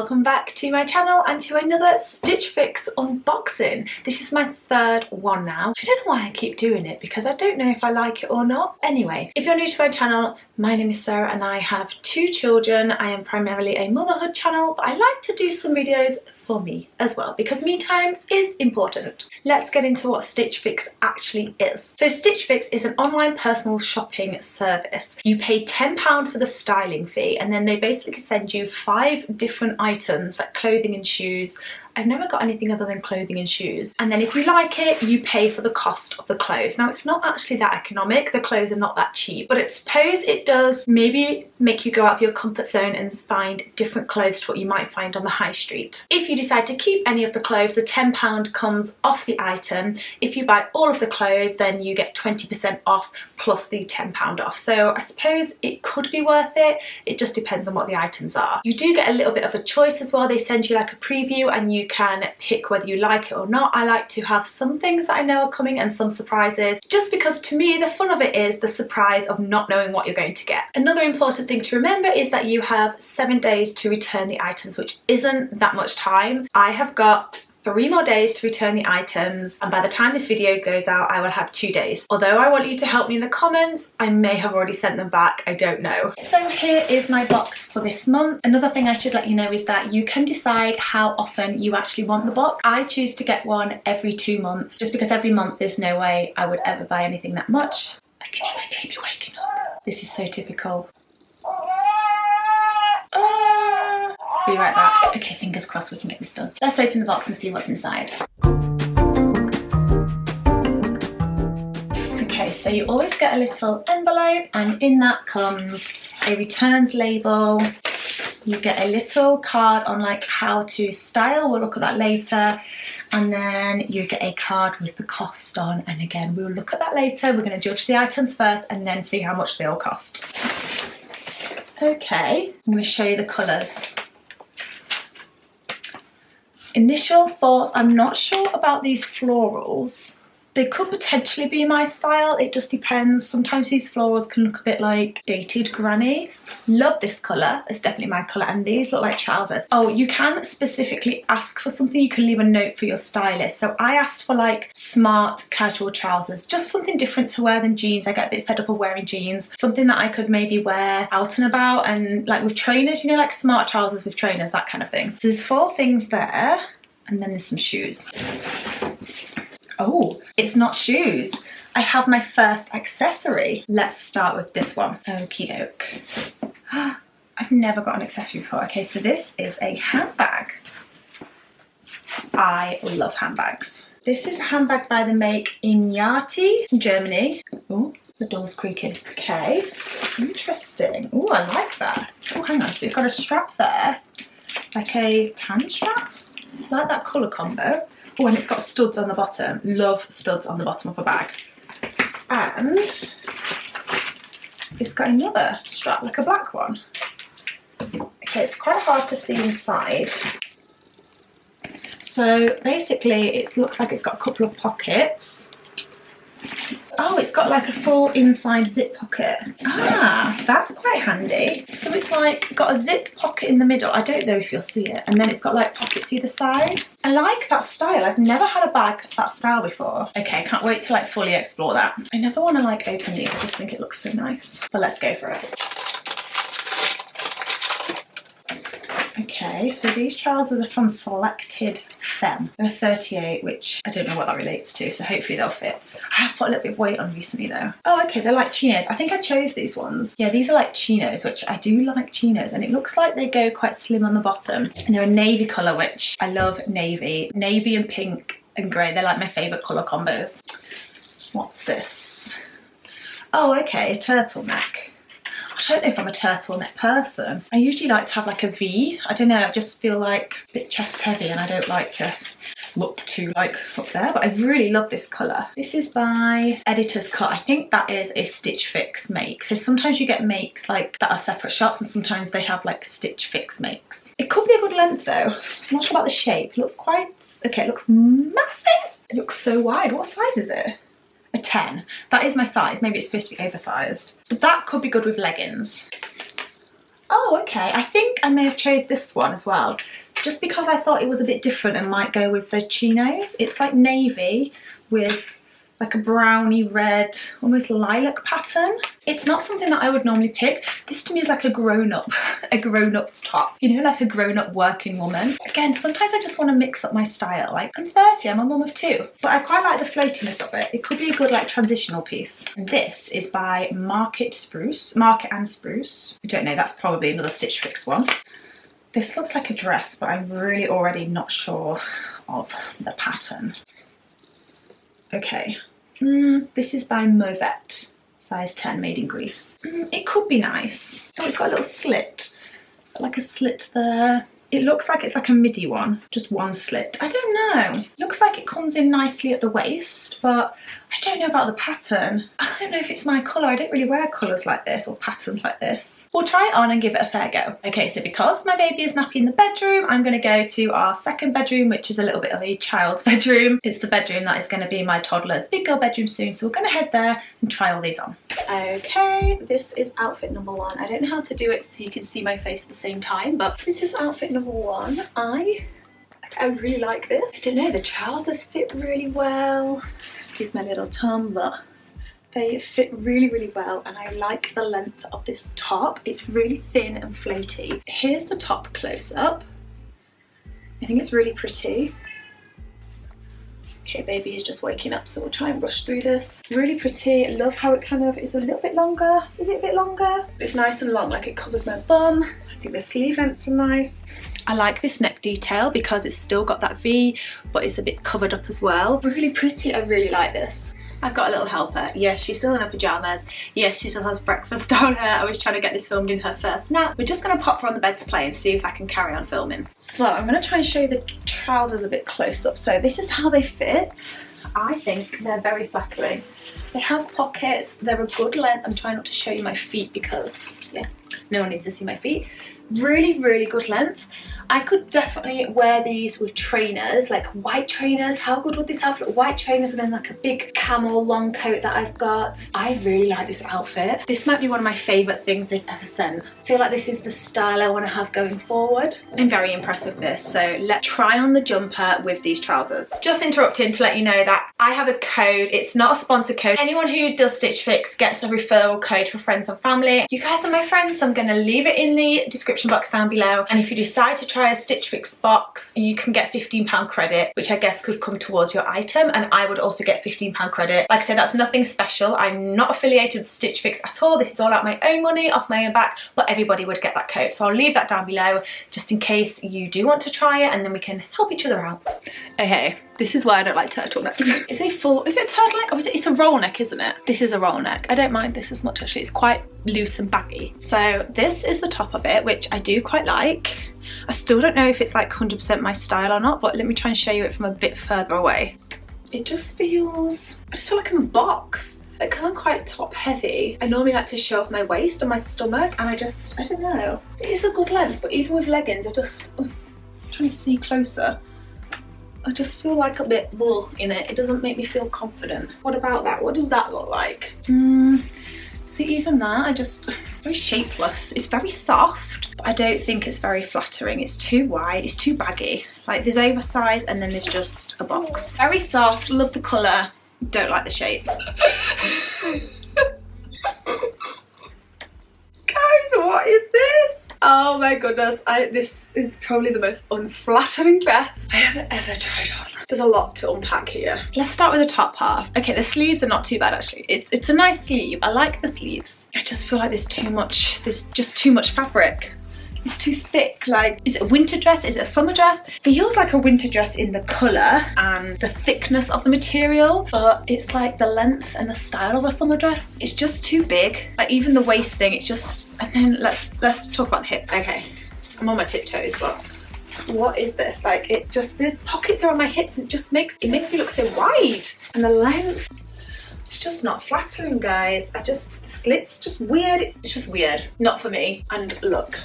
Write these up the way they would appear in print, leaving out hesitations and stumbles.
welcome back to my channel and to another Stitch Fix unboxing. This is my third one now. I don't know why I keep doing it because I don't know if I like it or not. Anyway, if you're new to my channel, my name is Sarah and I have 2 children. I am primarily a motherhood channel, but I like to do some videos for me as well because me time is important. Let's get into what Stitch Fix actually is. So Stitch Fix is an online personal shopping service. You pay £10 for the styling fee and then they basically send you 5 different items like clothing and shoes. I've never got anything other than clothing and shoes. And then if you like it, you pay for the cost of the clothes. Now, it's not actually that economic. The clothes are not that cheap, but I suppose it does maybe make you go out of your comfort zone and find different clothes to what you might find on the high street. If you decide to keep any of the clothes, the £10 comes off the item. If you buy all of the clothes, then you get 20% off plus the £10 off. So I suppose it could be worth it. It just depends on what the items are. You do get a little bit of a choice as well. They send you like a preview and you can pick whether you like it or not. I like to have some things that I know are coming and some surprises, just because to me the fun of it is the surprise of not knowing what you're going to get. Another important thing to remember is that you have 7 days to return the items, which isn't that much time. I have got 3 more days to return the items, and by the time this video goes out I will have 2 days. Although I want you to help me in the comments, I may have already sent them back, I don't know. So here is my box for this month. Another thing I should let you know is that you can decide how often you actually want the box. I choose to get one every 2 months just because every month there's no way I would ever buy anything that much. I can hear my baby waking up. This is so typical. Be right back. Okay, fingers crossed we can get this done. Let's open the box and see what's inside. Okay, so you always get a little envelope and in that comes a returns label. You get a little card on like how to style, we'll look at that later. And then you get a card with the cost on, and again we'll look at that later. We're going to judge the items first and then see how much they all cost. Okay, I'm going to show you the colours. Initial thoughts, I'm not sure about these florals. They could potentially be my style, it just depends. Sometimes these florals can look a bit like dated granny. Love this colour, it's definitely my colour, and these look like trousers. Oh, you can specifically ask for something, you can leave a note for your stylist. So I asked for like smart casual trousers, just something different to wear than jeans. I get a bit fed up of wearing jeans. Something that I could maybe wear out and about and like with trainers, you know, like smart trousers with trainers, that kind of thing. So there's 4 things there, and then there's some shoes. Oh, it's not shoes. I have my first accessory. Let's start with this one. Okie doke. I've never got an accessory before. Okay, so this is a handbag. I love handbags. This is a handbag by the make MarkII in Germany. Oh, the door's creaking. Okay, interesting. Oh, I like that. Oh, hang on, so it's got a strap there, like a tan strap. I like that colour combo. Oh, and it's got studs on the bottom. Love studs on the bottom of a bag. And it's got another strap, like a black one. Okay, it's quite hard to see inside. So basically it looks like it's got a couple of pockets. Oh, it's got like a full inside zip pocket. Ah, that's quite handy. So it's like got a zip pocket in the middle. I don't know if you'll see it. And then it's got like pockets either side. I like that style. I've never had a bag that style before. Okay, I can't wait to like fully explore that. I never want to like open these. I just think it looks so nice. But let's go for it. Okay, so these trousers are from Selected Femme. They're 38, which I don't know what that relates to, so hopefully they'll fit. I have put a little bit of weight on recently though. Oh, okay, they're like chinos. I think I chose these ones. Yeah, these are like chinos, which I do like chinos, and it looks like they go quite slim on the bottom. And they're a navy colour, which I love navy. Navy and pink and grey, they're like my favourite colour combos. What's this? Oh, okay, a turtleneck. I don't know if I'm a turtleneck person. I usually like to have like a V. I don't know, I just feel like a bit chest heavy and I don't like to look too like up there, but I really love this colour. This is by Editor's Cut. I think that is a Stitch Fix make. So sometimes you get makes like that are separate shops and sometimes they have like Stitch Fix makes. It could be a good length though. I'm not sure about the shape. It looks quite, okay, it looks massive. It looks so wide. What size is it? A 10. That is my size. Maybe it's supposed to be oversized. But that could be good with leggings. Oh, okay. I think I may have chose this one as well, just because I thought it was a bit different and might go with the chinos. It's like navy with like a browny red, almost lilac pattern. It's not something that I would normally pick. This to me is like a grown-up's top. You know, like a grown-up working woman. Again, sometimes I just want to mix up my style. Like, I'm 30, I'm a mum of 2. But I quite like the floatiness of it. It could be a good like transitional piece. And this is by MarkII Spruce. MarkII Spruce. I don't know, that's probably another Stitch Fix one. This looks like a dress, but I'm really already not sure of the pattern. Okay. This is by Mauvette, size 10, made in Greece. It could be nice. Oh, it's got a little slit, like a slit there. It looks like it's like a midi one, just one slit. I don't know. Looks like it comes in nicely at the waist, but I don't know about the pattern. I don't know if it's my colour. I don't really wear colours like this or patterns like this. We'll try it on and give it a fair go. Okay, so because my baby is nappy in the bedroom, I'm going to go to our second bedroom, which is a little bit of a child's bedroom. It's the bedroom that is going to be my toddler's big girl bedroom soon, so we're going to head there and try all these on. Okay, this is outfit number 1. I don't know how to do it so you can see my face at the same time, but this is outfit number 1. I really like this. I don't know, the trousers fit really well. Excuse my little tongue, but they fit really, really well, and I like the length of this top. It's really thin and floaty. Here's the top close up. I think it's really pretty. Okay, baby is just waking up, so we'll try and rush through this. Really pretty. I love how it kind of is a little bit longer. Is it a bit longer? It's nice and long, like it covers my bum. I think the sleeve lengths are nice. I like this neck detail because it's still got that V, but it's a bit covered up as well. Really pretty. I really like this. I've got a little helper. Yes, she's still in her pyjamas. Yes, she still has breakfast down here. I was trying to get this filmed in her first nap. We're just going to pop her on the bed to play and see if I can carry on filming. So I'm going to try and show you the trousers a bit close up. So this is how they fit. I think they're very flattering. They have pockets. They're a good length. I'm trying not to show you my feet because, yeah, no one needs to see my feet. Really, really good length. I could definitely wear these with trainers, like white trainers. How good would this have? Like white trainers and then like a big camel long coat that I've got. I really like this outfit. This might be one of my favourite things they've ever sent. I feel like this is the style I want to have going forward. I'm very impressed with this. So let's try on the jumper with these trousers. Just interrupting to let you know that I have a code. It's not a sponsored code. Anyone who does Stitch Fix gets a referral code for friends and family. You guys are my friends, so I'm going to leave it in the description box down below, and if you decide to try a Stitch Fix box, you can get £15 credit, which I guess could come towards your item, and I would also get £15 credit. Like I said, that's nothing special. I'm not affiliated with Stitch Fix at all. This is all out my own money, off my own back, but everybody would get that code, so I'll leave that down below just in case you do want to try it, and then we can help each other out. Okay, this is why I don't like turtlenecks. Is it a turtleneck, or it's a roll neck, isn't it? This is a roll neck. I don't mind this as much actually. It's quite loose and baggy. So this is the top of it, which I do quite like. I still don't know if it's like 100% my style or not, but let me try and show you it from a bit further away. It just feels, I just feel like I'm a box. Like I'm quite top heavy. I normally like to show off my waist and my stomach, and I don't know. It is a good length, but even with leggings, I'm trying to see closer. I just feel like a bit bull in it. It doesn't make me feel confident. What about that? What does that look like? See, even that, very shapeless. It's very soft, but I don't think it's very flattering. It's too wide, it's too baggy. Like there's oversized and then there's just a box. Very soft, love the colour, don't like the shape. Guys, what is this? Oh my goodness, this is probably the most unflattering dress I have ever tried on. There's a lot to unpack here. Let's start with the top half. Okay, the sleeves are not too bad actually. It's a nice sleeve. I like the sleeves. I just feel like there's just too much fabric. It's too thick. Like, is it a winter dress? Is it a summer dress? Feels like a winter dress in the colour and the thickness of the material, but it's like the length and the style of a summer dress. It's just too big. Like even the waist thing, it's just, and then let's talk about the hip. Okay, I'm on my tiptoes, but what is this? Like the pockets are on my hips and it makes me look so wide. And the length, it's just not flattering, guys. The slit's just weird. It's just weird. Not for me. And look.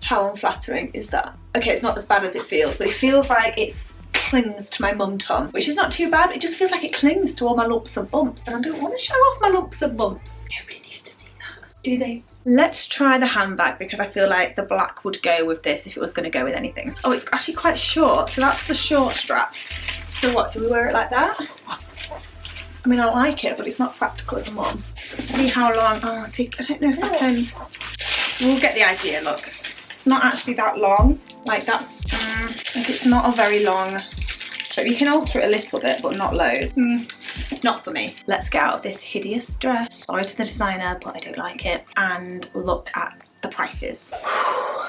How unflattering is that? Okay, it's not as bad as it feels, but it feels like it clings to my mum tum, which is not too bad. It just feels like it clings to all my lumps and bumps, and I don't want to show off my lumps and bumps. Nobody needs to see that, do they? Let's try the handbag because I feel like the black would go with this if it was going to go with anything. Oh, it's actually quite short, so that's the short strap. So what, do we wear it like that? I mean, I like it, but it's not practical as a mum. See how long, oh, see, I don't know if I can, we'll get the idea, look. It's not actually that long, like that's, like it's not a very long, so you can alter it a little bit, but not loads. Not for me. Let's get out of this hideous dress. Sorry to the designer, but I don't like it. And look at the prices.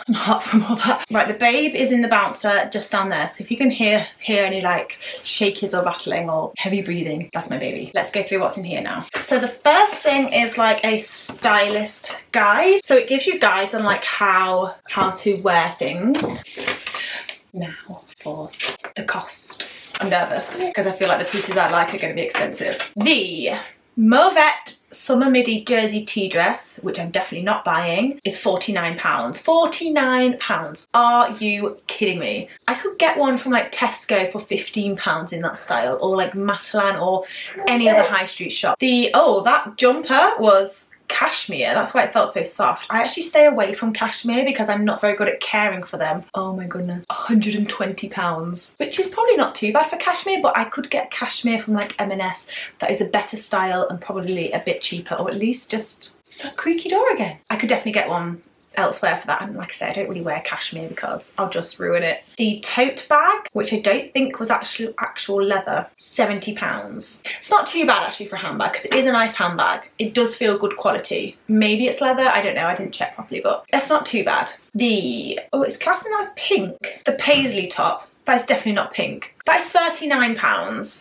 I'm hot from all that. Right, the babe is in the bouncer just down there. So if you can hear any like shakies or rattling or heavy breathing, that's my baby. Let's go through what's in here now. So the first thing is like a stylist guide. So it gives you guides on like how to wear things. Now for the cost. I'm nervous because I feel like the pieces I like are going to be expensive. The Mauvette Summer Midi Jersey tea dress, which I'm definitely not buying, is £49. £49. Are you kidding me? I could get one from like Tesco for £15 in that style, or like Matalan or any other high street shop. That jumper was cashmere, that's why it felt so soft. I actually stay away from cashmere because I'm not very good at caring for them. Oh my goodness, £120, which is probably not too bad for cashmere, but I could get cashmere from like M&S that is a better style and probably a bit cheaper, or at least just, it's that creaky door again. I could definitely get one elsewhere for that, and like I said, I don't really wear cashmere because I'll just ruin it. The tote bag, which I don't think was actual leather, £70. It's not too bad actually for a handbag because it is a nice handbag. It does feel good quality. Maybe it's leather, I don't know, I didn't check properly, but it's not too bad. It's classed as pink. The paisley top, that is definitely not pink. That is £39. I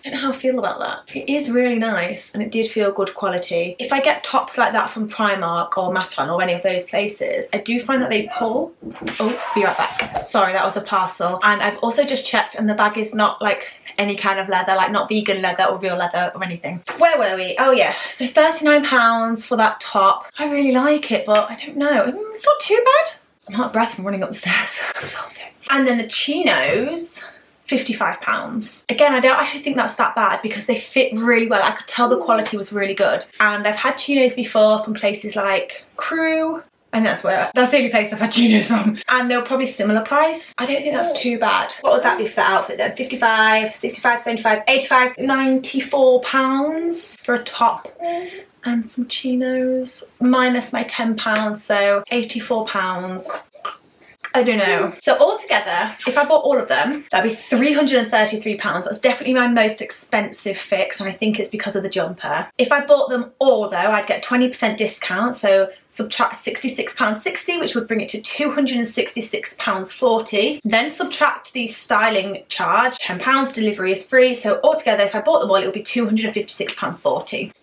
don't know how I feel about that. It is really nice and it did feel good quality. If I get tops like that from Primark or Matalan or any of those places, I do find that they pull. Oh, be right back. Sorry, that was a parcel. And I've also just checked and the bag is not like any kind of leather, like not vegan leather or real leather or anything. Where were we? Oh yeah, so £39 for that top. I really like it, but I don't know. It's not too bad. I'm out of breath from running up the stairs. I'm so thick. And then the chinos, £55. Again, I don't actually think that's that bad because they fit really well. I could tell the quality was really good. And I've had chinos before from places like Crew, and that's the only place I've had chinos from. And they were probably similar price. I don't think that's too bad. What would that be for the outfit then? 55, 65, 75, 85, £94 for a top. And some chinos, minus my £10, so £84. I don't know. So altogether, if I bought all of them, that'd be £333. That's definitely my most expensive fix, and I think it's because of the jumper. If I bought them all though, I'd get 20% discount, so subtract £66.60, which would bring it to £266.40. Then subtract the styling charge, £10, delivery is free, so altogether if I bought them all, it would be £256.40.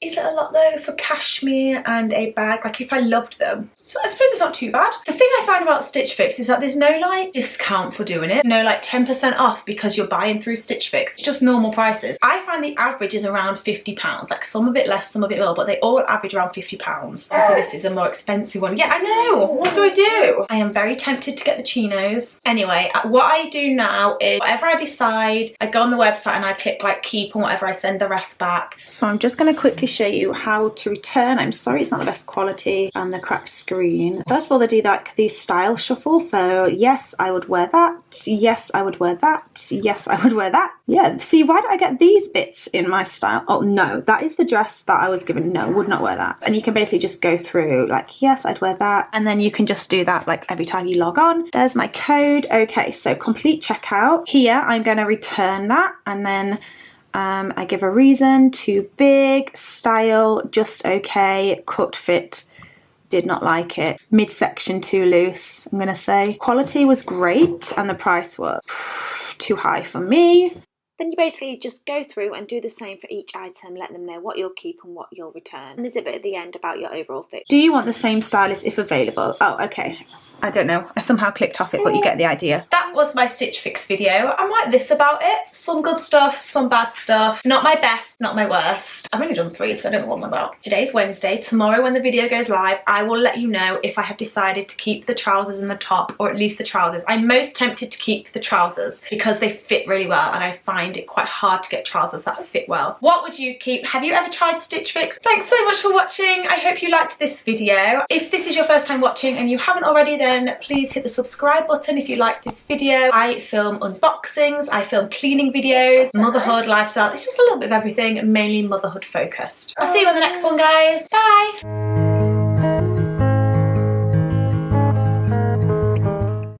Is it a lot though for cashmere and a bag? Like if I loved them, so I suppose it's not too bad. The thing I find about Stitch Fix is that there's no like discount for doing it. No like 10% off because you're buying through Stitch Fix. It's just normal prices. I find the average is around £50. Like some of it less, some of it more, but they all average around £50. So this is a more expensive one. Yeah, I know. What do I do? I am very tempted to get the chinos. Anyway, what I do now is whatever I decide, I go on the website and I click like keep and whatever, I send the rest back. So I'm just going to quickly show you how to return. I'm sorry it's not the best quality and the cracked screen. First of all, they do like the style shuffle, so yes, I would wear that, yes, I would wear that, yes, I would wear that. Yeah, see, why do I get these bits in my style? Oh no, that is the dress that I was given. No, would not wear that. And you can basically just go through like, yes, I'd wear that, and then you can just do that like every time you log on. There's my code. Okay, so complete checkout. Here I'm going to return that, and then I give a reason: too big, style just okay, cut fit, did not like it, midsection too loose. I'm gonna say quality was great and the price was too high for me. Then you basically just go through and do the same for each item, let them know what you'll keep and what you'll return. And there's a bit at the end about your overall fit. Do you want the same stylist if available? Oh, okay. I don't know. I somehow clicked off it, but you get the idea. That was my Stitch Fix video. I'm like this about it. Some good stuff, some bad stuff. Not my best, not my worst. I've only done 3, so I don't know what I'm about. Today's Wednesday. Tomorrow when the video goes live, I will let you know if I have decided to keep the trousers and the top, or at least the trousers. I'm most tempted to keep the trousers because they fit really well and I find find it quite hard to get trousers that fit well. What would you keep? Have you ever tried Stitch Fix? Thanks so much for watching. I hope you liked this video. If this is your first time watching and you haven't already, then please hit the subscribe button if you like this video. I film unboxings, I film cleaning videos, motherhood, lifestyle. It's just a little bit of everything, mainly motherhood focused. I'll see you on the next one, guys. Bye.